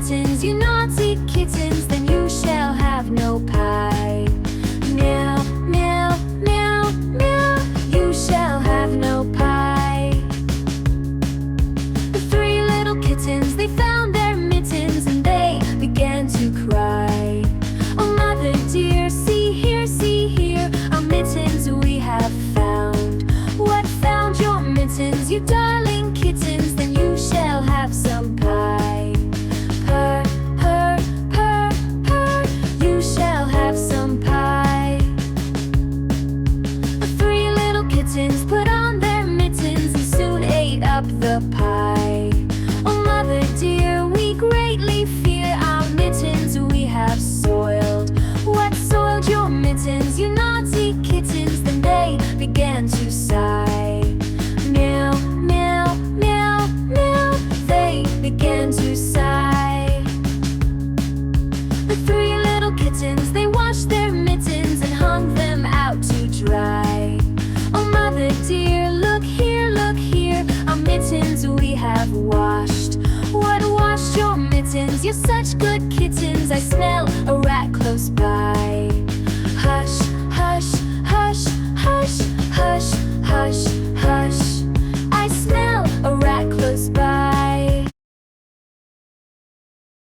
mittens, you naughty kittens, then you shall have no pie. Meow, meow, meow, meow, you shall have no pie. The three little kittens, they found their mittens and they began to cry. Oh mother dear, see here, our mittens we have found. What found your mittens, you darling kittens, then you shall have some pie. Purr, purr, purr, purr, you shall have some pie. The three little kittens put on their mittens and soon ate up the pie. Oh mother dear, we greatly fear our mittens we have soiled. What soiled your mittens, you naughty kittens, then they began to sigh. Meow, meow, meow, meow, they began to sigh. The three little kittens, they washed their mittens and hung them out to dry. Oh mother dear, look here, our mittens we have washed. What washed your mittens, you're such good kittens, I smell a rat close by.